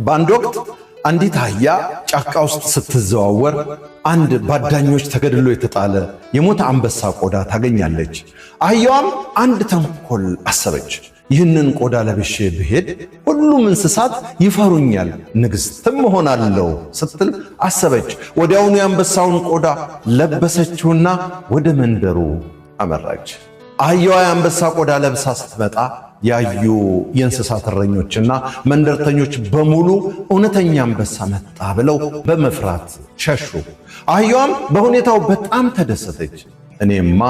በአንድ ወቅት አንዲት አህያ ጫካ ውስጥ ስትዘዋወር አንድ ባዳኞች ተገድሎ የተጣለ የሞተ አንበሳ ቆዳ ታገኛለች። አህያዋም አንድ ተንኮል አሰበች። ይህንን ቆዳ ለብሼ ብሄድ ሁሉም እንስሳት ይፈሩኛል፣ ንግሥትም እሆናለሁ ስትል አሰበች። ወዲያውኑ የአንበሳውን ቆዳ ለበሰችውና ወደ መንደሩ አመራች። አህያዋ የአንበሳ ቆዳ ለብሳ ስትመጣ ያዩ የእንስሳት እረኞችና መንደርተኞች በሙሉ እውነተኛ አንበሳ መጣ ብለው በመፍራት ሸሹ። አህያዋም በሁኔታው በጣም ተደሰተች። እኔማ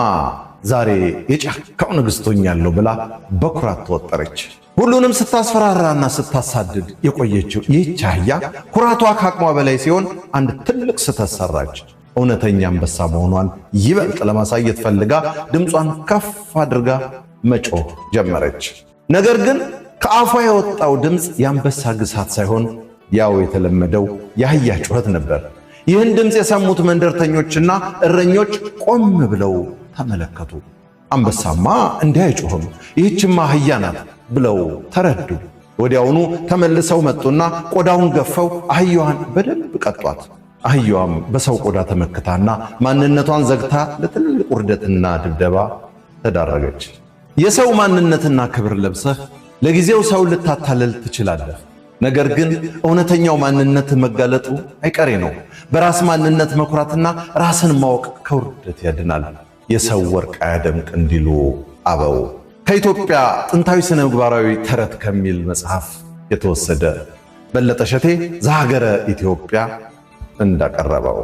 ዛሬ የጫካው ንግሥት ሆኛለሁ ብላ በኩራት ተወጠረች። ሁሉንም ስታስፈራራና ስታሳድድ የቆየችው ይህች አህያ ኩራቷ ከአቅሟ በላይ ሲሆን አንድ ትልቅ ስህተት ሰራች። እውነተኛ አንበሳ መሆኗን ይበልጥ ለማሳየት ፈልጋ ድምጿን ከፍ አድርጋ መጮህ ጀመረች። ነገር ግን ከአፏ የወጣው ድምፅ የአንበሳ ግሳት ሳይሆን ያው የተለመደው የአህያ ጩኸት ነበር። ይህን ድምፅ የሰሙት መንደርተኞችና እረኞች ቆም ብለው ተመለከቱ። አንበሳማ እንዲህ አይጮህም፣ ይህችማ አህያ ናት ብለው ተረዱ። ወዲያውኑ ተመልሰው መጡና ቆዳውን ገፈው አህያዋን በደንብ ቀጧት። አህያዋም በሰው ቆዳ ተመክታና ማንነቷን ዘግታ ለትልቅ ውርደትና ድብደባ ተዳረገች። የሰው ማንነትና ክብር ለብሰህ ለጊዜው ሰው ልታታለል ትችላለህ። ነገር ግን እውነተኛው ማንነት መጋለጡ አይቀሬ ነው። በራስ ማንነት መኩራትና ራስን ማወቅ ከውርደት ያድናል። የሰው ወርቅ አያደምቅ እንዲሉ አበው። ከኢትዮጵያ ጥንታዊ ስነ ምግባራዊ ተረት ከሚል መጽሐፍ የተወሰደ። በለጠ ሸቴ ዘሀገረ ኢትዮጵያ እንዳቀረበው